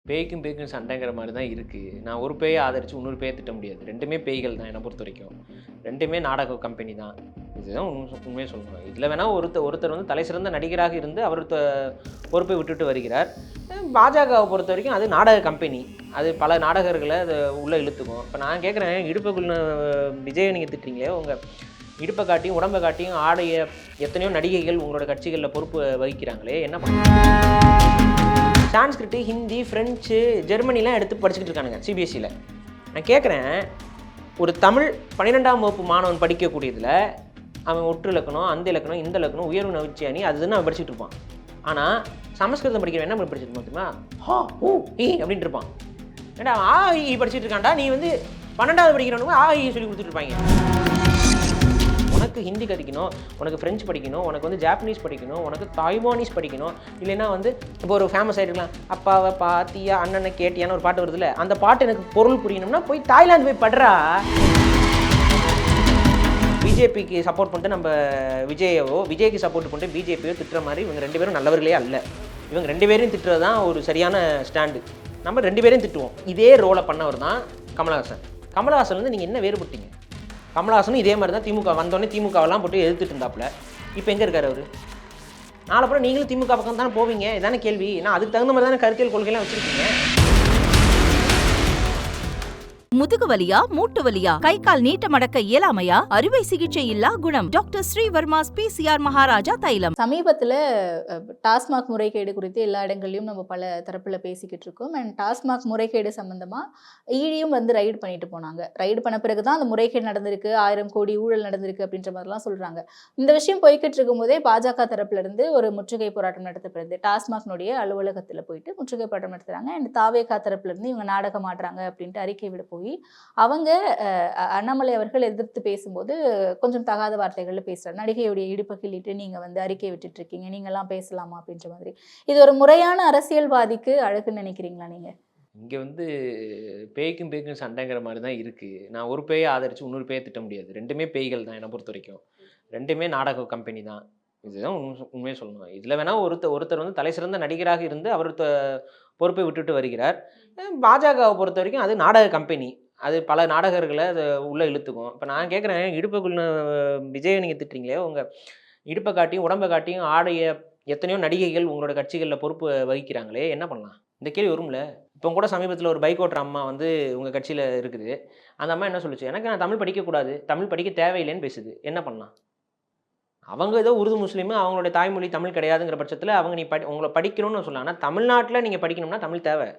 பேய்க்கும் பேய்க்கும் சண்டைங்கிற மாதிரி தான் இருக்குது. நான் ஒரு பேயை ஆதரித்து இன்னொரு பேயை திட்ட முடியாது. ரெண்டுமே பேய்கள் தான் என்னை பொறுத்த வரைக்கும். ரெண்டுமே நாடக கம்பெனி தான். இதுதான் உண்மையை சொல்லணும். இதில் வேணால் ஒருத்தர் வந்து தலை சிறந்த நடிகராக இருந்து அவர் பொறுப்பை விட்டுட்டு வருகிறார். பாஜகவை பொறுத்த வரைக்கும் அது நாடக கம்பெனி. அது பல நாடகர்களை அது உள்ளே இழுத்துக்கும். இப்போ நான் கேட்குறேன், இடுப்புக்குள்ள விஜயை நீங்கள் திட்டுறீங்களே, உங்கள் இடுப்பை காட்டியும் உடம்பை காட்டியும் ஆடைய எத்தனையோ நடிகைகள் உங்களோட கட்சிகளில் பொறுப்பு வகிக்கிறாங்களே, என்ன பண்ணுறாங்க? சான்ஸ்கிரிட்டு, ஹிந்தி, ஃப்ரெஞ்சு, ஜெர்மனிலாம் எடுத்து படிச்சுக்கிட்டு இருக்கானுங்க சிபிஎஸ்சியில். நான் கேட்குறேன், ஒரு தமிழ் 12ஆம் வகுப்பு மாணவன் படிக்கக்கூடியதில் அவன் ஒற்று இலக்கணம், அந்த இலக்கணம், இந்த இலக்கணம், உயர்வு நவிச்சி அணி அதுன்னு அவன் படிச்சுட்டு இருப்பான். ஆனால் சமஸ்கிருதம் படிக்கிறவன் என்ன பண்ணி படிச்சுட்டு இருப்பான் தெரியுமா? ஹா ஊ ஈ அப்படின்ட்டு இருப்பான். ஏன்னா ஆ இ படிச்சுட்டு இருக்கான்டா, நீ வந்து 12ஆவது படிக்கிறவனுக்கு ஆ இ சொல்லி கொடுத்துட்டு இருப்பாங்க. உனக்கு ஹிந்தி கற்றுக்கணும், உனக்கு ஃப்ரெஞ்சு படிக்கணும், உனக்கு வந்து ஜாப்பனீஸ் படிக்கணும், உனக்கு தாய்வானீஸ் படிக்கணும், இல்லைன்னா வந்து இப்போ ஒரு ஃபேமஸ் ஆகிருக்கலாம், அப்பாவை பாத்தியா அண்ணனை கேட்டியான்னு ஒரு பாட்டு வருதுல்ல, அந்த பாட்டு எனக்கு பொருள் புரியணும்னா போய் தாய்லாந்து போய் படுறா. பிஜேபிக்கு சப்போர்ட் பண்ணிட்டு நம்ம விஜய்க்கு சப்போர்ட் பண்ணிட்டு பிஜேபியோ திட்டுற மாதிரி இவங்க ரெண்டு பேரும் நல்லவர்களே அல்ல. இவங்க ரெண்டு பேரையும் திட்டுறது தான் ஒரு சரியான ஸ்டாண்டு. நம்ம ரெண்டு பேரையும் திட்டுவோம். இதே ரோலை பண்ணவர் தான் கமலஹாசன். கமலஹாசன் வந்து நீங்கள் என்ன வேறுபட்டீங்க? கமலஹாசனும் இதே மாதிரி தான் திமுக வந்தோடனே திமுகவெல்லாம் போட்டு எதிர்த்துட்டு இருந்தாப்புல. இப்போ எங்கே இருக்கார் அவர்? நாளைப்புறம் நீங்களும் திமுக பக்கம் தானே போவீங்க, இதானே கேள்வி. நான் அதுக்கு தகுந்த மாதிரி தானே கருத்தியல் கொள்கையெல்லாம் வச்சுருக்கீங்க. முதுகு வலியா, மூட்டு வலியா, கை கால் நீட்ட மடக்க இயலாமையா, அறுவை சிகிச்சை இல்லா குணம். டாக்டர் ஸ்ரீவர்மாஸ் PCR மகாராஜா தைலம். சமீபத்தில் டாஸ்மாக் முறைகேடு குறித்து எல்லா இடங்கள்லையும் நம்ம பல தரப்பில் பேசிக்கிட்டு இருக்கோம். அண்ட் டாஸ்மாக் முறைகேடு சம்மந்தமாக ஈடியும் வந்து ரைடு பண்ணிட்டு போனாங்க. ரைடு பண்ண பிறகு தான் அந்த முறைகேடு நடந்திருக்கு, 1000 கோடி ஊழல் நடந்திருக்கு அப்படின்ற மாதிரிலாம் சொல்கிறாங்க. இந்த விஷயம் போய்கிட்டு இருக்கும்போதே பாஜக தரப்புலேருந்து ஒரு முற்றுகை போராட்டம் நடத்தப்படுது. டாஸ்மாக்னுடைய அலுவலகத்தில் போயிட்டு முற்றுகை போராட்டம் நடத்துகிறாங்க. அண்ட் தாவேகா தரப்புலேருந்து இவங்க நாடகம் ஆடுறாங்க அப்படின்ட்டு அறிக்கை விட போய் அவங்க அண்ணாமலை அவர்கள் எதிர்த்து பேசும்போது கொஞ்சம் தகாத வார்த்தைகள்ல பேசுறாரு. நடிகையுடைய இடுப்பை கிள்ளிட்டு நீங்க வந்து அறிக்கை விட்டுட்டு இருக்கீங்க, நீங்க எல்லாம் பேசலாமா அப்படின்ற மாதிரி. இது ஒரு முறையான அரசியல்வாதிக்கு அழகுன்னு நினைக்கிறீங்களா நீங்க? இங்கே வந்து பேய்க்கும் பேய்க்கும் சண்டைங்கிற மாதிரி தான் இருக்குது. நான் ஒரு பேயை ஆதரித்து இன்னொரு பேயை திட்ட முடியாது. ரெண்டுமே பேய்கள் தான் என்னை பொறுத்த வரைக்கும். ரெண்டுமே நாடக கம்பெனி தான். இதுதான் உண்மையை சொல்லணும். இதில் வேணால் ஒருத்தர் வந்து தலை சிறந்த நடிகராக இருந்து அவர் பொறுப்பை விட்டுட்டு வருகிறார். பாஜகவை பொறுத்த வரைக்கும் அது நாடக கம்பெனி. அது பல நாடகர்களை அது உள்ளே இழுத்துக்கும். இப்போ நான் கேட்குறேன், இடுப்புக்குள்ள விஜயை நீங்கள் திட்டுறீங்களே, உங்கள் இடுப்பை காட்டியும் உடம்பை காட்டியும் ஆடைய எத்தனையோ நடிகைகள் உங்களோட கட்சிகளில் பொறுப்பு வகிக்கிறாங்களே, என்ன பண்ணலாம்? இந்த கேள்வி வரும்ல. இப்போ கூட சமீபத்தில் ஒரு பைக் ஓட்டுற அம்மா வந்து உங்கள் கட்சியில் இருக்குது. அந்த அம்மா என்ன சொல்லுச்சு? எனக்கு நான் தமிழ் படிக்கக்கூடாது, தமிழ் படிக்க தேவையில்லைன்னு பேசுது. என்ன பண்ணலாம்? அவங்க ஏதோ உருது முஸ்லீமு, அவங்களுடைய தாய்மொழி தமிழ் கிடையாதுங்கிற பட்சத்தில் அவங்க உங்களை படிக்கணும்னு சொல்லலாம். ஆனால் தமிழ்நாட்டில் நீங்கள் படிக்கணும்னா தமிழ் தேவை.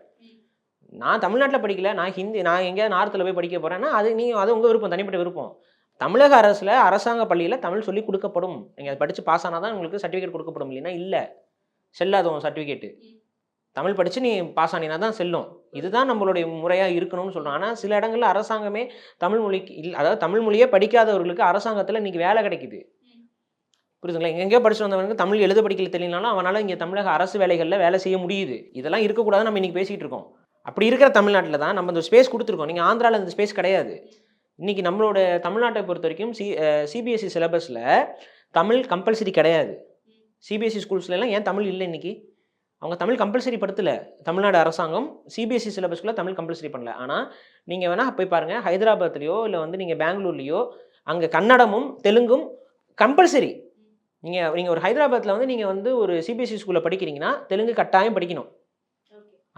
நான் தமிழ்நாட்டில் படிக்கல, நான் ஹிந்தி, நான் எங்கேயாவது நார்த்தில் போய் படிக்க போகிறேன்னா அது உங்கள் விருப்பம், தனிப்பட்ட விருப்பம். தமிழக அரசில் அரசாங்க பள்ளியில் தமிழ் சொல்லி கொடுக்கப்படும். நீங்கள் அதை படித்து பாஸ் ஆனால் தான் உங்களுக்கு சர்டிஃபிகேட் கொடுக்கப்படும். இல்லைன்னா இல்லை, செல்லாத உங்கள் சர்டிஃபிகேட்டு. தமிழ் படித்து நீ பாஸ் ஆனினா தான் செல்லும். இதுதான் நம்மளுடைய முறையாக இருக்கணும்னு சொல்கிறோம். ஆனால் சில இடங்களில் அரசாங்கமே தமிழ் மொழிக்கு அதாவது தமிழ் மொழியே படிக்காதவர்களுக்கு அரசாங்கத்தில் இன்றைக்கி வேலை கிடைக்குது. புரியுதுங்களா? எங்கேயோ படிச்சு வந்தவனுக்கு தமிழ் எழுத படிக்கல தெரியலனாலும் அவனால் இங்கே தமிழக அரசு வேலைகளில் வேலை செய்ய முடியுது. இதெல்லாம் இருக்கக்கூடாது. நம்ம இன்றைக்கி பேசிகிட்டு இருக்கோம். அப்படி இருக்கிற தமிழ்நாட்டில் தான் நம்ம இந்த ஸ்பேஸ் கொடுத்துருக்கோம். நீங்கள் ஆந்திராவில் இந்த ஸ்பேஸ் கிடையாது. இன்றைக்கி நம்மளோட தமிழ்நாட்டை பொறுத்த வரைக்கும் சிபிஎஸ்சி சிலபஸில் தமிழ் கம்பல்சரி கிடையாது. சிபிஎஸ்சி ஸ்கூல்ஸ்லாம் ஏன் தமிழ் இல்லை? இன்றைக்கி அவங்க தமிழ் கம்பல்சரி படுத்தலை. தமிழ்நாடு அரசாங்கம் சிபிஎஸ்சி சிலபஸ்க்குள்ளே தமிழ் கம்பல்சரி பண்ணல. ஆனால் நீங்கள் வேணால் போய் பாருங்கள், ஹைதராபாத்லேயோ இல்லை வந்து நீங்கள் பெங்களூர்லேயோ அங்கே கன்னடமும் தெலுங்கும் கம்பல்சரி. நீங்கள் ஒரு ஹைதராபாத்தில் வந்து நீங்கள் வந்து ஒரு சிபிஎஸ்சி ஸ்கூலில் படிக்கிறீங்கன்னா தெலுங்கு கட்டாயம் படிக்கணும்.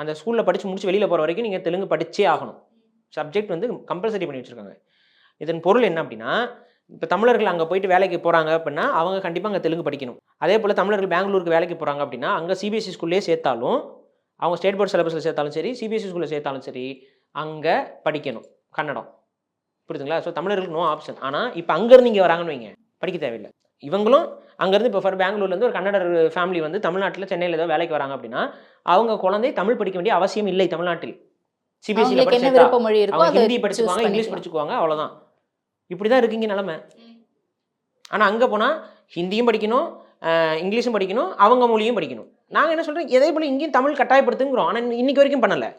அந்த ஸ்கூலில் படித்து முடிச்சு வெளியில் போகிற வரைக்கும் நீங்கள் தெலுங்கு படித்தே ஆகணும். சப்ஜெக்ட் வந்து கம்பல்சரி பண்ணி வச்சுருக்காங்க. இதன் பொருள் என்ன அப்படின்னா, இப்போ தமிழர்கள் அங்கே போயிட்டு வேலைக்கு போகிறாங்க அப்படின்னா அவங்க கண்டிப்பாக அங்கே தெலுங்கு படிக்கணும். அதே போல் தமிழர்கள் பெங்களூருக்கு வேலைக்கு போகிறாங்க அப்படின்னா அங்கே சிபிஎஸ்சி ஸ்கூல்லே சேர்த்தாலும், அவங்க ஸ்டேட் போர்ட் சிலபஸில் சேர்த்தாலும் சரி, சிபிஎஸ்சி ஸ்கூலில் சேர்த்தாலும் சரி, அங்கே படிக்கணும் கன்னடம். புரியுதுங்களா? ஸோ தமிழர்களுக்கு நோ ஆப்ஷன். ஆனால் இப்போ அங்கேருந்து இங்கே வராங்கன்னு வைங்க, படிக்க தேவையில்லை. இவங்களும் அங்கேருந்து இப்போ பெங்களூர்லேருந்து ஒரு கன்னடர் ஃபேமிலி வந்து தமிழ்நாட்டில் சென்னையில் ஏதோ வேலைக்கு வராங்க அப்படின்னா அவங்க குழந்தை தமிழ் படிக்க வேண்டிய அவசியம் இல்லை. தமிழ்நாட்டில் சிபிஎஸ்சியில் படிச்சா அவங்க ஹிந்தி படிச்சுக்குவாங்க, இங்கிலீஷ் படிச்சுக்குவாங்க, அவ்வளோதான். இப்படி தான் இருக்குங்க நிலமை. ஆனால் அங்கே போனால் ஹிந்தியும் படிக்கணும், இங்கிலீஷும் படிக்கணும், அவங்க மொழியும் படிக்கணும். நாங்கள் என்ன சொல்கிறோம், எதே போல் இங்கேயும் தமிழ் கட்டாயப்படுத்துங்கிறோம். ஆனால் இன்றைக்கி வரைக்கும் பண்ணலை.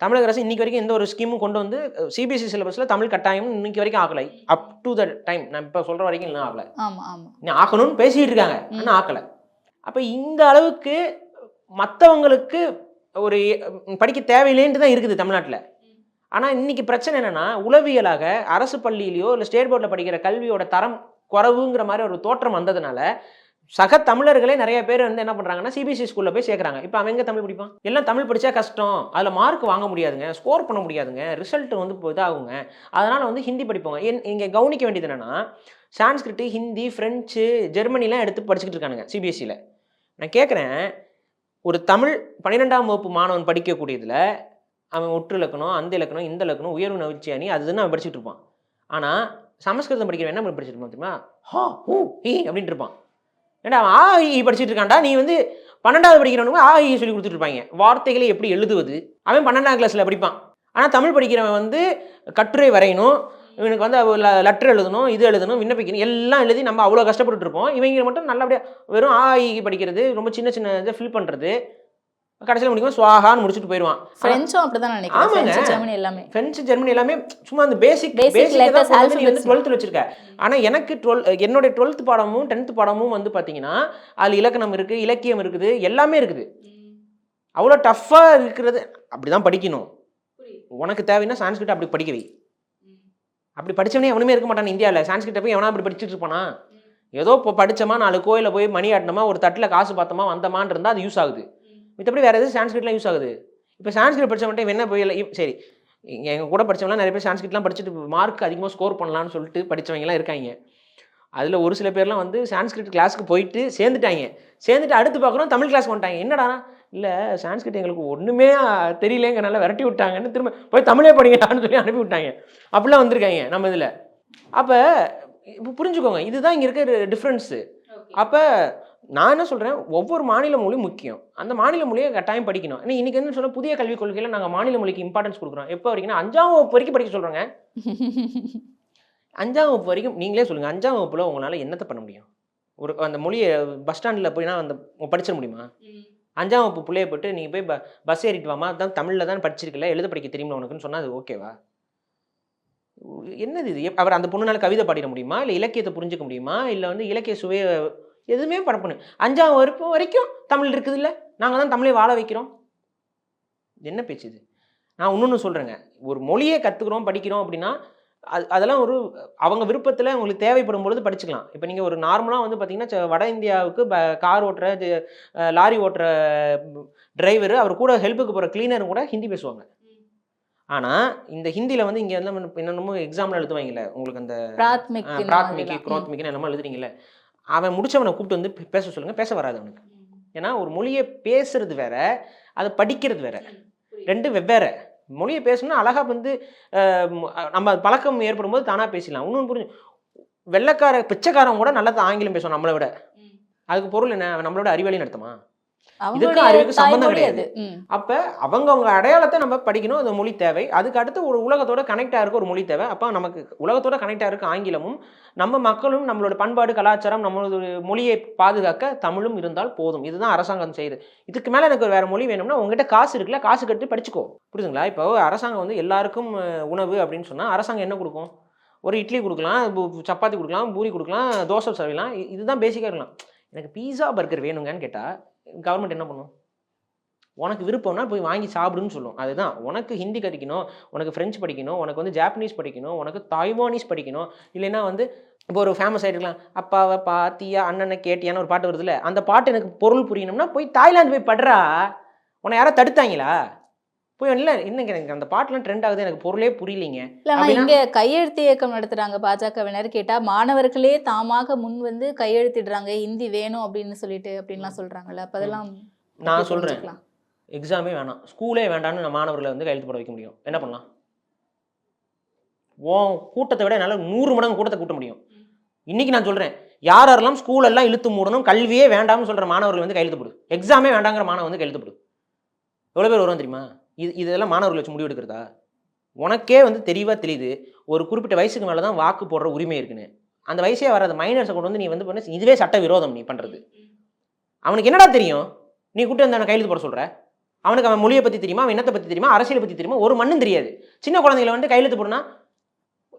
தமிழக அரசு இன்றைக்கி வரைக்கும் எந்த ஒரு ஸ்கீமும் கொண்டு வந்து சிபிஎஸ்சி சிலபஸில் தமிழ் கட்டாயம் இன்றைக்கி வரைக்கும் ஆகலை. அப் டு த டைம் நான் இப்போ சொல்கிற வரைக்கும் இன்னும் ஆகலை. இன்னும் ஆக்கணும்னு பேசிகிட்டு இருக்காங்க, ஆனால் ஆக்கலை. அப்போ இந்த அளவுக்கு மற்றவங்களுக்கு ஒரு படிக்க தேவையில்லைன்ட்டு தான் இருக்குது தமிழ்நாட்டில். ஆனால் இன்னைக்கு பிரச்சனை என்னென்னா, உளவியலாக அரசு பள்ளியிலையோ இல்லை ஸ்டேட் போர்டில் படிக்கிற கல்வியோட தரம் குறைவுங்கிற மாதிரி ஒரு தோற்றம் வந்ததுனால சக தமிழர்களே நிறைய பேர் வந்து என்ன பண்ணுறாங்கன்னா சிபிஎஸ்சி ஸ்கூலில் போய் சேர்க்குறாங்க. இப்போ அவன் எங்கே தமிழ் படிப்பான்? எல்லாம் தமிழ் படித்தா கஷ்டம், அதில் மார்க் வாங்க முடியாதுங்க, ஸ்கோர் பண்ண முடியாதுங்க, ரிசல்ட் வந்து இதாகுங்க, அதனால் வந்து ஹிந்தி படிப்போங்க. இங்கே கவனிக்க வேண்டியது என்னென்னா, சான்ஸ்கிரிட்டு, ஹிந்தி, ஃப்ரெஞ்சு, ஜெர்மனிலாம் எடுத்து படிச்சுக்கிட்டு இருக்கானுங்க சிபிஎஸ்சியில். நான் கேட்குறேன், ஒரு தமிழ் 12ஆம் வகுப்பு மாணவன் படிக்கக்கூடியதில் அவன் ஒற்று இலக்கணம், அந்த இலக்கணம், இந்த இலக்கணம், உயர்வு நவிச்சி அணி அதுன்னு அவன் படிச்சுட்டு இருப்பான். ஆனால் சமஸ்கிருதம் படிக்கிறவன் என்ன படிச்சுட்டு இருப்பான் தெரியுமா? ஹா ஹூ ஹி அப்படின்ட்டு இருப்பான். ஏன்னா அவன் ஆ இ படிச்சுட்டு இருக்கான்டா, நீ வந்து 12வது படிக்கிறவனுக்கு ஆ இ சொல்லி கொடுத்துட்டு இருப்பாங்க. வார்த்தைகளை எப்படி எழுதுவது அவன் 12ஆம் கிளாஸில் படிப்பான். ஆனால் தமிழ் படிக்கிறவன் வந்து கட்டுரை வரையணும், இவனுக்கு வந்து லெட்டர் எழுதணும், இது எழுதணும், விண்ணப்பிக்கணும், எல்லாம் எழுதி நம்ம அவ்வளோ கஷ்டப்பட்டு இருப்போம். இவங்க மட்டும் நல்லபடியாக வெறும் ஆ இ படிக்கிறது, ரொம்ப சின்ன சின்ன இதை ஃபில் பண்ணுறது, கடைசியில் முடிக்கும் சுவாகான்னு முடிச்சுட்டு போயிடுவான். ஃப்ரெஞ்சும் அப்படிதான் நினைக்கிறேன். ஃப்ரெஞ்சு, ஜெர்மனி எல்லாமே ஜெர்மனி எல்லாமே சும்மா அந்த பேசிக் வந்து 12th வச்சிருக்க. ஆனால் எனக்கு என்னுடைய 12th பாடமும் 10th பாடமும் வந்து பார்த்தீங்கன்னா அதில் இலக்கணம் இருக்குது, இலக்கியம் இருக்குது, எல்லாமே இருக்குது. அவ்வளோ டஃப்பாக இருக்கிறது. அப்படி தான் படிக்கணும். உனக்கு தேவைன்னா சான்ஸ்கிரிட் அப்படி படிக்கவை. அப்படி படித்தவனே எவனுமே இருக்க மாட்டான் இந்தியாவில். சான்ஸ்கிரிட்டை போய் எவனா அப்படி படிச்சுட்டு இருப்பானா? ஏதோ இப்போ படித்தோமா, 4 கோயிலில் போய் மணி ஆட்டினோமா, ஒரு தட்டில் காசு பார்த்தோமா, வந்தமான்னு இருந்தால் அது யூஸ் ஆகுது. மித்தபடி வேறு எதுவும் சான்ஸ்கிரிட்லாம் யூஸ் ஆகுது. இப்போ சான்ஸ்கிரிட் படித்தவன்ட்டு என்ன போய் சரி, எங்கள் கூட படித்தவங்களாம் நிறைய பேர் சான்ஸ்கிரிட்லாம் படிச்சுட்டு மார்க் அதிகமாக ஸ்கோர் பண்ணலான்னு சொல்லிட்டு படித்தவங்கலாம் இருக்காங்க. அதில் ஒரு சில பேர்லாம் வந்து சான்ஸ்கிரிட் கிளாஸுக்கு போயிட்டு சேர்ந்துட்டு அடுத்து பார்க்குறோம் தமிழ் கிளாஸ் வந்துட்டாங்க. என்னடா, இல்லை சான்ஸ்கிரிட் எங்களுக்கு ஒன்றுமே தெரியலேங்கனால விரட்டி விட்டாங்கன்னு திரும்ப போய் தமிழே படிங்கடான்னு சொல்லி அனுப்பி விட்டாங்க. அப்படிலாம் வந்திருக்காங்க நம்ம இதில். அப்போ இப்போ புரிஞ்சுக்கோங்க, இதுதான் இங்கே இருக்கிற டிஃப்ரென்ஸு. அப்போ நான் என்ன சொல்கிறேன், ஒவ்வொரு மாநில மொழியும் முக்கியம். அந்த மாநில மொழியை கட்டாயம் படிக்கணும். ஏன்னா இன்றைக்கி என்ன சொல்ல, புதிய கல்விக் கொள்கையில் நாங்கள் மாநில மொழிக்கு இம்பார்ட்டன்ஸ் கொடுக்குறோம். எப்போ வரைக்கும்னா 5ஆம் வகுப்பு வரைக்கும் படிக்க சொல்கிறோங்க. 5ஆம் வகுப்பு வரைக்கும் நீங்களே சொல்லுங்கள், 5ஆம் வகுப்பில் உங்களால் என்னத்தை பண்ண முடியும்? அந்த மொழியை பஸ் ஸ்டாண்டில் போய்னா அந்த படிச்சிட முடியுமா? 5ஆம் வகுப்பு பிள்ளைய போய்ட்டு நீங்கள் போய் பஸ் ஏறிட்டு வாமா, அதான் தமிழில் தான் படிச்சிருக்கல, எழுத படிக்க தெரியுமா உனக்குன்னு சொன்னால் அது ஓகேவா? என்னது இது? அவர் அந்த பொண்ணுனால கவிதை பாடிட முடியுமா? இல்லை இலக்கியத்தை புரிஞ்சுக்க முடியுமா? இல்லை வந்து இலக்கிய சுவையை எதுவுமே படப்பண்ணு. 5ஆம் வகுப்பு வரைக்கும் தமிழ் இருக்குது இல்லை, நாங்கள் தான் தமிழை வாழ வைக்கிறோம். என்ன பேச்சு இது? நான் இன்னொன்று சொல்கிறேங்க, ஒரு மொழியை கற்றுக்குறோம் படிக்கிறோம் அப்படின்னா அதெல்லாம் ஒரு அவங்க விருப்பத்தில் உங்களுக்கு தேவைப்படும் பொழுது படிச்சுக்கலாம். இப்போ நீங்கள் ஒரு நார்மலாக வந்து பார்த்தீங்கன்னா வட இந்தியாவுக்கு கார் ஓட்டுற, லாரி ஓட்டுற டிரைவரு, அவர் கூட ஹெல்ப்புக்கு போகிற கிளீனரும் கூட ஹிந்தி பேசுவாங்க. ஆனால் இந்த ஹிந்தியில் வந்து இங்கே வந்து என்னென்னமோ எக்ஸாமில் எழுதுவாங்கல்ல, உங்களுக்கு அந்த பிராத்மிக்கு குரோத்மிக்குன்னு என்னமோ எழுதுறீங்களே, அவன் முடிச்சவனை கூப்பிட்டு வந்து பேச சொல்லுங்கள், பேச வராது அவனுக்கு. ஏன்னா ஒரு மொழியை பேசுறது வேற, அதை படிக்கிறது வேற, ரெண்டு வெவ்வேறு. மொழியை பேசணும்னா அழகாக வந்து நம்ம பழக்கம் ஏற்படும் போது தானாக பேசலாம். இன்னொன்று புரிஞ்சு, பிச்சைக்காரன் கூட நல்லா ஆங்கிலம் பேசுவான் நம்மளை விட. அதுக்கு பொருள் என்ன? நம்மளோட அறிவாளி நடத்துமா? இதுக்கு அறிவுக்கு சம்பந்தம் கிடையாது. அப்ப அவங்க அடையாளத்தை நம்ம படிக்கணும், அந்த மொழி தேவை. அதுக்கு அடுத்து ஒரு உலகத்தோட கனெக்ட் ஆகிருக்க ஒரு மொழி தேவை. அப்ப நமக்கு உலகத்தோட கனெக்ட் ஆகிருக்க ஆங்கிலமும், நம்ம மக்களும் நம்மளோட பண்பாடு கலாச்சாரம் நம்மளோட மொழியை பாதுகாக்க தமிழும் இருந்தால் போதும். இதுதான் அரசாங்கம் செய்யுது. இதுக்கு மேல எனக்கு வேற மொழி வேணும்னா உங்ககிட்ட காசு இருக்குல்ல, காசு கட்டி படிச்சுக்கோ. புரியுதுங்களா? இப்போ அரசாங்கம் வந்து எல்லாருக்கும் உணவு அப்படின்னு சொன்னா அரசாங்கம் என்ன கொடுக்கும்? ஒரு இட்லி கொடுக்கலாம், சப்பாத்தி கொடுக்கலாம், பூரி கொடுக்கலாம், தோசை சவைலாம். இதுதான் பேசிக்காக இருக்கலாம். எனக்கு பீஸா பர்கர் வேணுங்கன்னு கேட்டால் கவர்மெண்ட் என்ன பண்ணும்? உனக்கு விருப்பம்னா போய் வாங்கி சாப்பிடுன்னு சொல்லும். அதுதான், உனக்கு ஹிந்தி கற்றுக்கணும், உனக்கு ஃப்ரெஞ்சு படிக்கணும், உனக்கு வந்து ஜாப்பனீஸ் படிக்கணும், உனக்கு தாய்வானீஸ் படிக்கணும், இல்லைன்னா வந்து இப்போ ஒரு ஃபேமஸ் ஆகிட்டுருக்கலாம், அப்பாவை பாத்தியா அண்ணனை கேட்டியான்னு ஒரு பாட்டு வருதுல்ல, அந்த பாட்டு எனக்கு பொருள் புரியணும்னா போய் தாய்லாந்து போய் படுறா. உன்னை யாராவது தடுத்தாங்களா? போய் இல்லை இன்னைக்கு எனக்கு அந்த பாட்டுலாம் ட்ரெண்ட் ஆகுது, எனக்கு பொருளே புரியலைங்க. இங்கே கையெழுத்து இயக்கம் நடத்துறாங்க பாஜகவினர். கேட்டால் மாணவர்களே தாமாக முன் வந்து கையெழுத்திடுறாங்க ஹிந்தி வேணும் அப்படின்னு சொல்லிட்டு அப்படின்லாம் சொல்றாங்கல்ல. அப்போ அதெல்லாம் நான் சொல்றேன், எக்ஸாமே வேணாம், ஸ்கூலே வேண்டான்னு மாணவர்களை வந்து கையெழுத்து போட வைக்க முடியும். என்ன பண்ணலாம்? கூட்டத்தை விட என்னால் 100 மடங்கு கூட்டத்தை கூட்ட முடியும். இன்னைக்கு நான் சொல்றேன், யாரெல்லாம் ஸ்கூலெல்லாம் இழுத்து மூடணும், கல்வியே வேண்டாம்னு சொல்ற மாணவர்கள் வந்து கையெழுத்து போடு, எக்ஸாமே வேண்டாங்கிற மாணவன் வந்து கையெழுத்து போடு. எவ்வளோ பேர் வருவோம் தெரியுமா? இதெல்லாம் மாணவர்கள் வச்சு முடிவு எடுக்கிறதா? உனக்கே வந்து தெளிவாக தெரியுது ஒரு குறிப்பிட்ட வயசுக்கு மேலே தான் வாக்கு போடுற உரிமை இருக்குன்னு. அந்த வயசே வராது மைனர்ஸை கொண்டு வந்து நீ வந்து பண்ண, இதுவே சட்ட விரோதம் நீ பண்ணுறது. அவனுக்கு என்னடா தெரியும்? நீ கூப்பிட்டு வந்து அவனை கையெழுத்து போட சொல்கிற. அவனுக்கு அவன் மொழியை பற்றி தெரியுமா, அவன் இனத்தை பற்றி தெரியுமா, அரசியலை பற்றி தெரியுமா? ஒரு மண்ணும் தெரியாது. சின்ன குழந்தைகளை வந்து கையெழுத்து போடுனா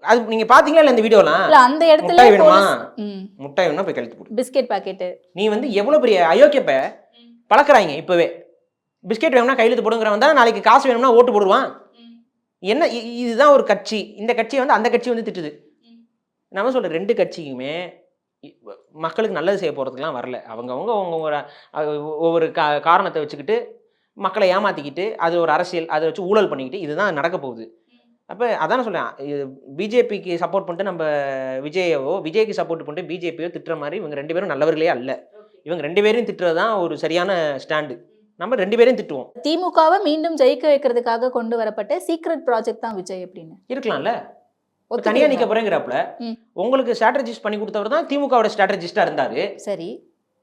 அது நீங்கள் பார்த்தீங்களா இல்லை? இந்த வீடியோலாம் அந்த இடத்துல வேணுமா, முட்டாய் வேணுமா போய் கையெழுத்து போடு, பிஸ்கெட் பாக்கெட்டு. நீ வந்து எவ்வளோ பெரிய அயோக்கியப்ப பழக்கிறாங்க இப்போவே. பிஸ்கெட் வேணும்னா கையெழுத்து போடுங்கிறவன் தான் நாளைக்கு காசு வேணும்னா ஓட்டு போடுவான். என்ன இதுதான் ஒரு கட்சி. இந்த கட்சியை வந்து அந்த கட்சி வந்து திட்டுது. நம்ம சொல்ற 2 கட்சிக்குமே மக்களுக்கு நல்லது செய்ய போகிறதுக்குலாம் வரல. அவங்கவங்க ஒவ்வொரு காரணத்தை வச்சுக்கிட்டு மக்களை ஏமாற்றிக்கிட்டு அது ஒரு அரசியல் அதை வச்சு ஊழல் பண்ணிக்கிட்டு இதுதான் நடக்க போகுது. அப்போ அதான சொல்கிறேன், பிஜேபிக்கு சப்போர்ட் பண்ணிட்டு நம்ம விஜய்க்கு சப்போர்ட் பண்ணிட்டு பிஜேபியோ திட்டுற மாதிரி இவங்க 2 பேரும் நல்லவர்களே அல்ல. இவங்க 2 பேரையும் திட்டுறது தான் ஒரு சரியான ஸ்டாண்டு. நம்ம 2 பேரையும் திட்டுவோம். திமுகவை மீண்டும் ஜெயிக்க வைக்கிறதுக்காக கொண்டு வரப்பட்ட சீக்ரெட் ப்ராஜெக்ட் தான் விஜய் அப்படின்னு இருக்கலாம்ல. தனியாக நிற்க போறேங்கிறாப்புல. உங்களுக்கு ஸ்ட்ராட்டஜிஸ்ட் பண்ணி கொடுத்தவர் தான் திமுகவோட ஸ்ட்ராட்டஜிஸ்டா இருந்தாரு. சரி,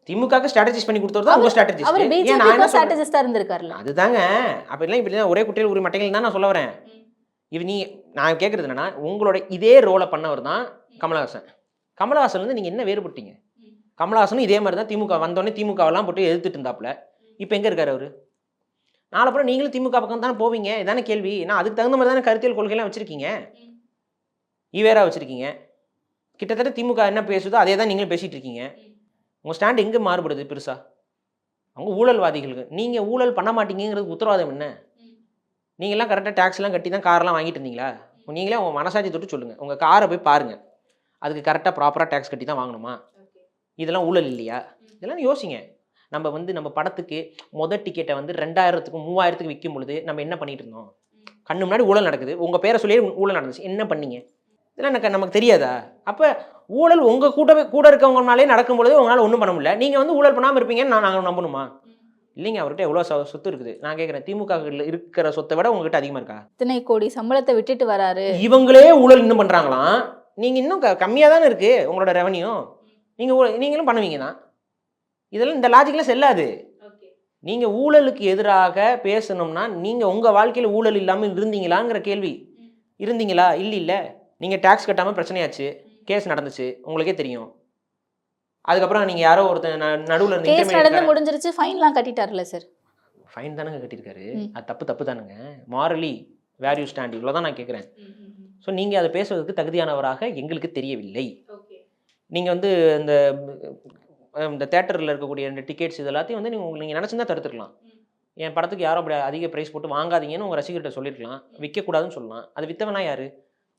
திமுகவுக்கு ஸ்ட்ராட்டஜிஸ்ட் பண்ணி கொடுத்தவர் தான் உங்க ஸ்ட்ராட்டஜிஸ்ட். அவர் பிஜேபிக்கு ஸ்ட்ராட்டஜிஸ்டா இருந்திருக்காருல. அதுதாங்க. அப்ப இப்படி ஒரே குட்டையில் ஒரு மட்டைகள் தான் நான் சொல்ல வரேன். நான் கேட்கறது என்னன்னா, உங்களோட இதே ரோலை பண்ணவர் தான் கமலஹாசன். கமலஹாசன் வந்து நீங்க என்ன வேறுபட்டீங்க? கமலஹாசனும் இதே மாதிரி தான் திமுக வந்தோடனே திமுகவெல்லாம் போட்டு எதிர்த்துட்டு இருந்தாப்புல. இப்போ எங்க இருக்காரு அவரு? நாளை அப்புறம் நீங்களும் திமுக பக்கம் தானே போவீங்க. இதானே கேள்வி. நான் அதுக்கு தகுந்த மாதிரி தானே கருத்தியல் கொள்கைலாம் வச்சிருக்கீங்க. ஈவேரா வச்சிருக்கீங்க. கிட்டத்தட்ட திமுக என்ன பேசுதோ அதே தான் நீங்களும் பேசிட்டு இருக்கீங்க. உங்க ஸ்டாண்ட் எங்க மாறுபடுது பெருசா? அவங்க ஊழல்வாதிகளுக்கு. நீங்க ஊழல் பண்ண மாட்டீங்கிறதுக்கு உத்தரவாதம் என்ன? நீங்களாம் கரெக்டாக டேக்ஸ்லாம் கட்டி தான் காரெலாம் வாங்கிட்டு இருந்தீங்களா? நீங்களே உங்கள் மனசாட்சி தொட்டு சொல்லுங்கள். உங்கள் காரை போய் பாருங்கள், அதுக்கு கரெக்டாக ப்ராப்பராக டேக்ஸ் கட்டி தான் வாங்கணுமா? இதெல்லாம் ஊழல் இல்லையா? இதெல்லாம் யோசிங்க. நம்ம வந்து நம்ம படத்துக்கு டிக்கெட்டை வந்து 2000க்கும் 3000க்கு விற்கும் பொழுது நம்ம என்ன பண்ணிட்டு இருந்தோம்? கண்ணு முன்னாடி ஊழல் நடக்குது. உங்கள் பேரை சொல்லியே ஊழல் நடந்துச்சு. என்ன பண்ணீங்க? இதெல்லாம் நமக்கு தெரியாதா? அப்போ ஊழல் உங்கள் கூட இருக்கவங்கனாலே நடக்கும் பொழுது உங்களால் ஒன்றும் பண்ண முடியல. நீங்கள் வந்து ஊழல் பண்ணாமல் இருப்பீங்கன்னு நாங்கள் நம்பணுமா? இல்லைங்க, அவர்கிட்ட எவ்வளோ சொத்து இருக்குது. நான் கேட்குறேன், திமுக இருக்கிற சொத்தை விட உங்ககிட்ட அதிகமாக இருக்கா? இத்தனை கோடி சம்பளத்தை விட்டுட்டு வராரு. இவங்களே ஊழல் இன்னும் பண்ணுறாங்களாம். நீங்கள் இன்னும் கம்மியாக தானே இருக்குது உங்களோட ரெவன்யூ. நீங்களும் பண்ணுவீங்க தான். இதெல்லாம் இந்த லாஜிக்கெலாம் செல்லாது. நீங்கள் ஊழலுக்கு எதிராக பேசணும்னா நீங்கள் உங்கள் வாழ்க்கையில் ஊழல் இல்லாமல் இருந்தீங்களாங்கிற கேள்வி. இருந்தீங்களா? இல்லை. நீங்கள் டேக்ஸ் கட்டாமல் பிரச்சனையாச்சு, கேஸ் நடந்துச்சு, உங்களுக்கே தெரியும். அதுக்கப்புறம் நீங்கள் யாரோ ஒருத்தர் நடுவில் இருந்து கேஸ் நடந்து முடிஞ்சிருச்சு, ஃபைன்லாம் கட்டிட்டார்ல சார். ஃபைன் தானங்க கட்டியிருக்காரு. அது தப்பு தானுங்க. மாரலி வேல்யூ ஸ்டாண்ட் இவ்வளோ தான் நான் கேட்குறேன். ஸோ நீங்கள் அதை பேசுவதற்கு தகுதியானவராக எங்களுக்கு தெரியவில்லை. நீங்கள் வந்து இந்த தேட்டரில் இருக்கக்கூடிய இந்த டிக்கெட்ஸ் இது எல்லாத்தையும் வந்து நீங்கள் நினச்சிருந்தா தடுத்துக்கலாம். என் படத்துக்கு யாரும் அப்படி அதிக ப்ரைஸ் போட்டு வாங்காதீங்கன்னு உங்கள் ரசிகர்கிட்ட சொல்லியிருக்கலாம். விற்கக்கூடாதுன்னு சொல்லலாம். அது விற்றவனா யார்?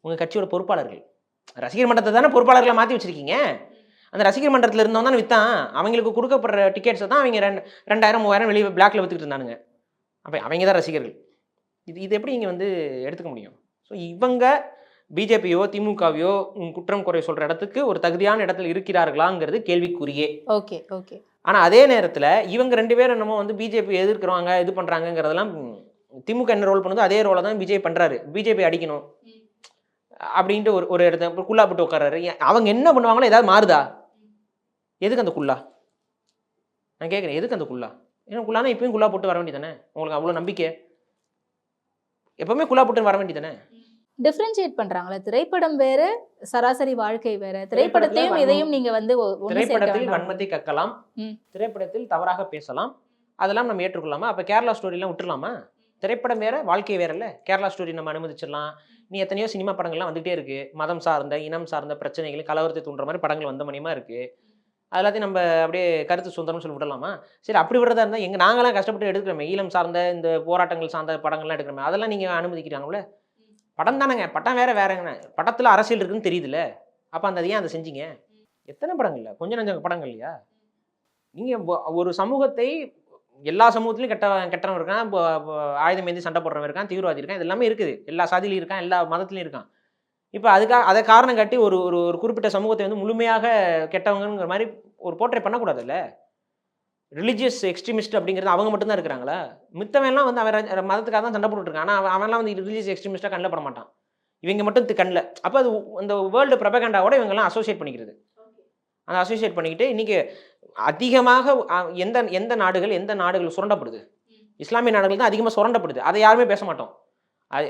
உங்கள் கட்சியோட பொறுப்பாளர்கள். ரசிகர் மன்றத்தை தானே பொறுப்பாளர்களை மாற்றி வச்சுருக்கீங்க. அந்த ரசிகர் மன்றத்தில் இருந்தவன் தானே விற்றான். அவங்களுக்கு கொடுக்கப்படுற டிக்கெட்ஸை தான் அவங்க 2000 3000 வெளியே பிளாக்ல விற்றுக்கிட்டு இருந்தானுங்க. அப்போ அவங்க தான் ரசிகர்கள். இது எப்படி இங்கே வந்து எடுத்துக்க முடியும்? ஸோ இவங்க பிஜேபியோ திமுகவையோ குற்றம் குறை சொல்கிற இடத்துக்கு ஒரு தகுதியான இடத்துல இருக்கிறார்களாங்கிறது கேள்விக்குரியே. ஓகே. ஆனால் அதே நேரத்தில் இவங்க 2 பேரும் என்னமோ வந்து பிஜேபி எதிர்க்கிறவங்க இது பண்ணுறாங்கிறதெல்லாம் திமுக என்ன ரோல் பண்ணுதோ அதே ரோலை தான் விஜய் பண்ணுறாரு. பிஜேபி அடிக்கணும் அப்படின்ட்டு ஒரு இடத்த குள்ளா போட்டு உட்காராரு. அவங்க என்ன பண்ணுவாங்களோ ஏதாவது மாறுதா? எதுக்கு அந்த குள்ளா? நான் கேட்குறேன், எதுக்கு அந்த குள்ளா? ஏன்னா குள்ளானா இப்பயும் குள்ளா போட்டு வர வேண்டியதானே? உங்களுக்கு அவ்வளோ நம்பிக்கை, எப்பவுமே குள்ளா போட்டு வர வேண்டியதானே? டிஃபரன்ஷியேட் பண்றாங்களா? திரைப்படம் வேற, சராசரி வாழ்க்கை வேற. திரைப்படத்தையும் இதையும் நீங்க வந்து திரைப்படத்தில் வன்மத்தை கக்கலாம், திரைப்படத்தில் தவறாக பேசலாம், அதெல்லாம் நம்ம ஏற்றுக்கொள்ளாமா? அப்போ கேரளா ஸ்டோரிலாம் விட்டுலாமா? திரைப்படம் வேற, வாழ்க்கை வேற இல்லை. கேரளா ஸ்டோரி நம்ம அனுமதிச்சிடலாம். நீ எத்தனையோ சினிமா படங்கள்லாம் வந்துகிட்டே இருக்கு. மதம் சார்ந்த, இனம் சார்ந்த பிரச்சனைகள், கலவரத்தை தூண்டுற மாதிரி படங்கள் வந்த மணியமா இருக்கு. அதெல்லாத்தையும் நம்ம அப்படியே கருத்து சுதந்திரம்னு சொல்லி விடலாமா? சரி, அப்படி விடுறதா இருந்தால் நாங்களாம் கஷ்டப்பட்டு எடுக்கிறோமே, ஈழம் சார்ந்த இந்த போராட்டங்கள் சார்ந்த படங்கள்லாம் எடுக்கிறோமே, அதெல்லாம் நீங்கள் அனுமதிக்கிறாங்களே? படம் தானேங்க, படம் வேறங்க. படத்தில் அரசியல் இருக்குன்னு தெரியுதுல்ல, அப்போ அந்த ஏன் அதை செஞ்சீங்க? எத்தனை படங்கள்ல, கொஞ்சம் நஞ்ச படங்கள் இல்லையா? நீங்கள் ஒரு சமூகத்தை, எல்லா சமூகத்திலையும் கெட்டவன் இருக்கான், ஆயுதம் ஏந்தி சண்டை போடுறவன் இருக்கான், தீவிரவாதி இருக்கான், இது எல்லாமே இருக்குது. எல்லா சாதியிலையும் இருக்கான், எல்லா மதத்துலையும் இருக்கான். இப்போ அதை காரணம் காட்டி ஒரு ஒரு குறிப்பிட்ட சமூகத்தை வந்து முழுமையாக கெட்டவங்கிற மாதிரி ஒரு போர்ட்ரே பண்ணக்கூடாதுல்ல. ரிலிஜியஸ் எக்ஸ்ட்ரீமிஸ்ட் அப்படிங்கிறது அவங்க மட்டும்தான் இருக்கிறாங்களா? மித்தவன்லாம் வந்து அவன் மதத்துக்காக தான் சண்டை போட்டுருக்கான். ஆனால் அவன்லாம் வந்து ரிலிஜியஸ் எக்ஸ்ட்ரீமிஸ்ட்டாக கண்ணில் பட மாட்டான். இவங்க மட்டும் கண்ணில். அப்போ அது அந்த வேர்ல்டு ப்ரொபகண்டாவோட இவங்கெல்லாம் அசோசியேட் பண்ணிக்கிறது. அந்த அசோசியேட் பண்ணிக்கிட்டு இன்றைக்கி அதிகமாக எந்த நாடுகள் சுரண்டப்படுது? இஸ்லாமிய நாடுகள் தான் அதிகமாக சுரண்டப்படுது. அதை யாருமே பேச மாட்டோம்.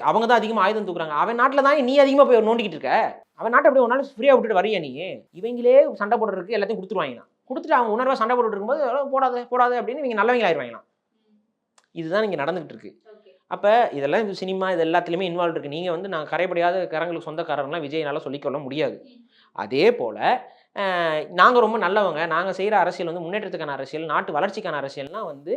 அவங்க தான் அதிகமாக ஆயுதம் தூக்குறாங்க. அவன் நாட்டில் தான் நீ அதிகமாக போய் நோண்டிக்கிட்டு இருக்க. அவன் நாட்டை அப்படியே ஒரு நாள் ஃப்ரீயாக விட்டுட்டு வரையா நீ? இவங்களே சண்டை போடுறதுக்கு எல்லாத்தையும் கொடுத்துருவாங்களாம். கொடுத்துட்டு அவங்க உணர்வாக சண்டை போட்டுட்டு இருக்கும்போது போடாது அப்படின்னு இவங்க நல்லவங்க ஆயிடுவாங்களாம். இதுதான் இங்கே நடந்துகிட்டு இருக்கு. அப்போ இதெல்லாம் சினிமா இது எல்லாத்துலேயுமே இன்வால்வ் இருக்குது. நீங்கள் வந்து நான் கரைப்படியாத கரங்களுக்கு சொந்தக்காரங்களாம் விஜய்னால சொல்லிக்கொள்ள முடியாது. அதே போல் நாங்கள் ரொம்ப நல்லவங்க, நாங்கள் செய்கிற அரசியல் வந்து முன்னேற்றத்துக்கான அரசியல், நாட்டு வளர்ச்சிக்கான அரசியல்னால் வந்து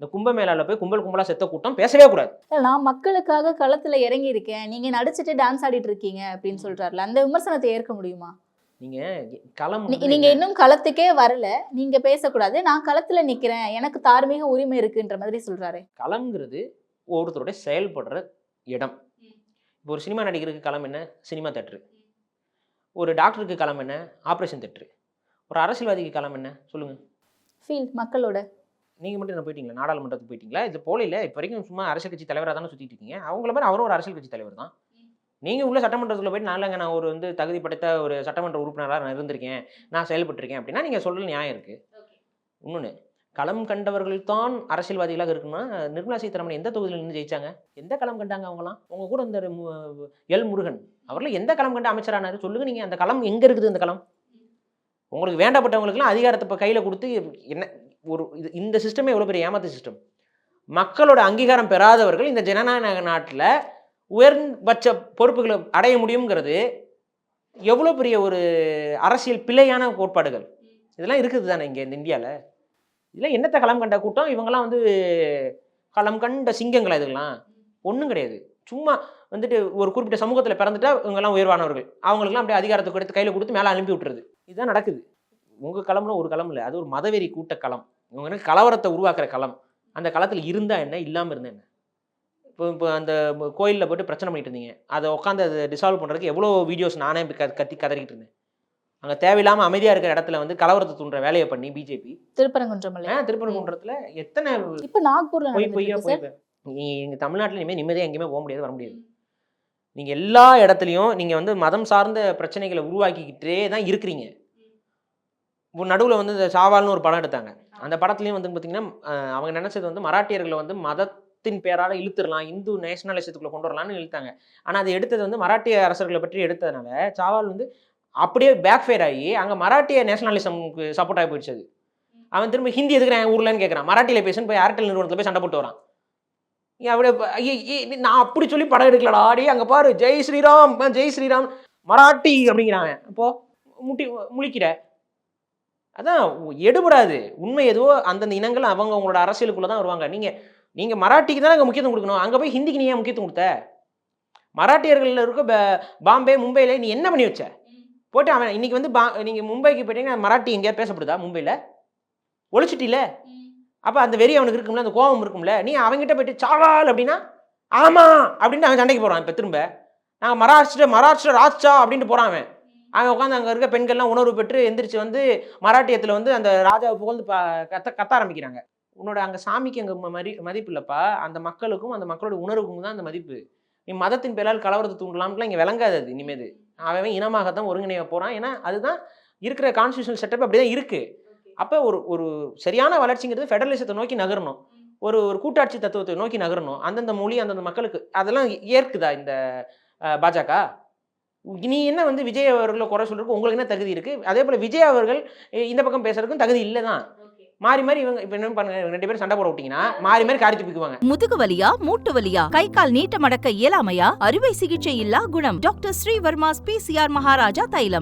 இந்த கும்பமேளாவில் போய் கும்பலா செத்த கூட்டம் பேசவே கூடாது. நான் மக்களுக்காக களத்துல இறங்கி இருக்கேன், நீங்க நடிச்சிட்டு டான்ஸ் ஆடிட்டு இருக்கீங்க அப்படின்னு சொல்றாருல, அந்த விமர்சனத்தை ஏற்க முடியுமா? நீங்க களம் நீங்க இன்னும் களத்துக்கே வரல, நீங்க பேசக்கூடாது, நான் களத்துல நிக்கிறேன், எனக்கு தார்மீக உரிமை இருக்குன்ற மாதிரி சொல்றாரு. களம்ங்கிறது ஒருத்தருடைய செயல்படுற இடம். இப்போ ஒரு சினிமா நடிகருக்கு களம் என்ன? Cinema theatre. ஒரு டாக்டருக்கு களம் என்ன? Operation theatre. ஒரு அரசியல்வாதிக்கு களம் என்ன சொல்லுங்க? ஃபீல் மக்களோட. நீங்கள் மட்டும் என்ன போயிட்டீங்களா? நாடாளுமன்றத்துக்கு போயிட்டீங்களா? இது போல இல்லை, இப்போ வரைக்கும் சும்மா அரசியல் கட்சி தலைவராக தானே சுற்றிட்டு இருக்கீங்க. அவங்கள மாதிரி அவரும் ஒரு அரசியல் கட்சி தலைவர் தான். நீங்கள் உள்ள சட்டமன்றத்தில் போயிட்டு நாளைங்க நான் ஒரு வந்து தகுதி படைத்த ஒரு சட்டமன்ற உறுப்பினராக நான் இருந்திருக்கேன், நான் செயல்பட்டுருக்கேன் அப்படின்னா நீங்கள் சொல்கிற நியாயம் இருக்குது. இன்னொன்று, களம் கண்டவர்கள் தான் அரசியல்வாதிகளாக இருக்குன்னா நிர்மலா சீதாராமன் எந்த தொகுதியில் நின்று ஜெயிச்சாங்க? எந்த களம் கண்டாங்க அவங்களாம்? உங்க கூட இந்த எல் முருகன் அவர்லாம் எந்த களம் கண்டு அமைச்சரானாரு சொல்லுங்க? நீங்கள் அந்த களம் எங்கே இருக்குது? அந்த களம் உங்களுக்கு வேண்டப்பட்டவங்களுக்குலாம் அதிகாரத்தை இப்போ கையில் கொடுத்து என்ன ஒரு இந்த சிஸ்டமே எவ்வளோ பெரிய ஏமாத்து சிஸ்டம். மக்களோட அங்கீகாரம் பெறாதவர்கள் இந்த ஜனநாயக நாட்டில் உயர்பட்ச பொறுப்புகளை அடைய முடியுங்கிறது எவ்வளோ பெரிய ஒரு அரசியல் பிழையான கோட்பாடுகள். இதெல்லாம் இருக்குது தானே இங்கே இந்த இந்தியாவில். இதெல்லாம் என்னத்தை களம் கண்ட கூட்டம்? இவங்கெல்லாம் வந்து களம் கண்ட சிங்கங்களா? இதெல்லாம் ஒன்றும் கிடையாது. சும்மா வந்துட்டு ஒரு குறிப்பிட்ட சமூகத்தில் பிறந்துட்டா இவங்கெல்லாம் உயர்வானவர்கள், அவங்களுக்குலாம் அப்படியே அதிகாரத்தை கொடுத்து கையில் கொடுத்து மேலே அனுப்பி விட்டுறது. இதுதான் நடக்குது. உங்கள் களம்ல ஒரு களம் இல்லை, அது ஒரு மதவெறி கூட்ட களம். இவங்க கலவரத்தை உருவாக்குற களம். அந்த களத்தில் இருந்தால் என்ன, இல்லாமல் இருந்தால் என்ன? இப்போ அந்த கோயிலில் போய்ட்டு பிரச்சனை பண்ணிட்டு இருந்தீங்க, அதை உட்காந்து அதை டிசால்வ் பண்ணுறதுக்கு எவ்வளோ வீடியோஸ் நானே கத்தி கதறிக்கிட்டு இருந்தேன். அங்கே தேவையில்லாமல் அமைதியாக இருக்கிற இடத்துல வந்து கலவரத்தை தூண்டுற வேலையை பண்ணி பிஜேபி திருப்பரங்குன்றத்தில் எத்தனை இப்போ நாக்பூர்ல பொய்யா எங்கள் தமிழ்நாட்டில் இனிமேல் நிம்மதியாக எங்கேயுமே போக முடியாது, வர முடியாது. நீங்கள் எல்லா இடத்துலையும் நீங்கள் வந்து மதம் சார்ந்த பிரச்சனைகளை உருவாக்கிக்கிட்டே தான் இருக்கிறீங்க. இப்போ நடுவில் வந்து இந்த சாவால்னு ஒரு படம் எடுத்தாங்க. அந்த படத்துலையும் வந்து பார்த்தீங்கன்னா அவங்க நினச்சது வந்து மராட்டியர்களை வந்து மதத்தின் பேரால் இழுத்துடலாம், இந்து நேஷனலிசத்துக்குள்ளே கொண்டு வரலான்னு இழுத்தாங்க. ஆனால் அதை எடுத்தது வந்து மராட்டிய அரசர்களை பற்றி எடுத்ததுனால சாவால் வந்து அப்படியே பேக் ஃபயர் ஆகி அங்கே மராட்டிய நேஷனலிசம்க்கு சப்போர்ட் ஆகி போயிடுச்சு. அவன் திரும்ப ஹிந்தி எதுக்குறேன் ஊர்லன்னு கேட்குறான். மராட்டியில் பேசுன்னு போய் ஏர்டெல் நிறுவனத்தில் போய் சண்டை போட்டு வரான். அப்படியே நான் அப்படி சொல்லி படம் எடுக்கலடா, ஆடி அங்கே பாரு ஜெய் ஸ்ரீராம் ஜெய் ஸ்ரீராம் மராட்டி அப்படிங்கிறாங்க. அப்போ முழிக்கிற அதான் எடுபடாது. உண்மை எதுவோ அந்தந்த இனங்கள் அவங்க அவங்களோட அரசியலுக்குள்ளே தான் வருவாங்க. நீங்கள் மராட்டிக்கு தான் அங்கே முக்கியத்துவம் கொடுக்கணும். அங்கே போய் ஹிந்திக்கு நீ ஏன் முக்கியத்துவம் கொடுத்த? மராட்டியர்கள் இருக்க பாம்பே மும்பையில் நீ என்ன பண்ணி வச்ச? போட்டு அவன் இன்னைக்கு வந்து நீங்கள் மும்பைக்கு போயிட்டீங்கன்னா மராட்டி எங்கேயா பேசப்படுதா? மும்பையில் ஒழிச்சிட்டில. அப்போ அந்த வெறி அவனுக்கு இருக்கும்ல, அந்த கோபம் இருக்கும்ல. நீ அவங்ககிட்ட போயிட்டு சாவால் அப்படின்னா ஆமாம் அப்படின்ட்டு அவன் சண்டைக்கு போகிறான். இப்போ திரும்ப நாங்கள் மராஷ்டிர ராஜ்சா அப்படின்ட்டு போகிறான். அவன் உட்காந்து அங்கே இருக்க பெண்கள்லாம் உணர்வு பெற்று எந்திரிச்சு வந்து மராட்டியத்தில் வந்து அந்த ராஜாவை புகழ்ந்து கத்த ஆரம்பிக்கிறாங்க. உன்னோட அங்கே சாமிக்கு அங்கே மதிப்பு இல்லைப்பா, அந்த மக்களுக்கும் அந்த மக்களோட உணர்வுக்கும் தான் அந்த மதிப்பு. நீ மதத்தின் பேரால் கலவரத்தை தூண்டலாம்லாம் இங்கே விளங்காது. அது இனிமேது அவன் இனமாகத்தான் ஒருங்கிணைய போகிறான். ஏன்னா அதுதான் இருக்கிற கான்ஸ்டியூஷனல் செட்டப் அப்படி தான் இருக்குது. அப்போ ஒரு சரியான வளர்ச்சிங்கிறது ஃபெடரலிசத்தை நோக்கி நகரணும், ஒரு கூட்டாட்சி தத்துவத்தை நோக்கி நகரணும். அந்தந்த மொழி அந்தந்த மக்களுக்கு அதெல்லாம் ஏற்குதா இந்த பாஜக? நீ என்ன வந்து விஜய் அவர்களை குறை சொல்றதுக்கு உங்களுக்கு என்ன தகுதி இருக்குது? அதே போல் விஜய் அவர்கள் இந்த பக்கம் பேசுறதுக்கும் தகுதி இல்லை தான். மாறி இவங்க இப்போ என்ன பண்ணுங்க, 2 பேரும் சண்டை போட விட்டீங்கன்னா மாறி காரி துப்பிக்குவாங்க. முதுகு வலியா, மூட்டு வலியா, கை கால் நீட்ட மடக்க இயலாமையா, அறுவை சிகிச்சை இல்லா குணம். டாக்டர் ஸ்ரீவர்மாஸ் PCR மகாராஜா தைலம்.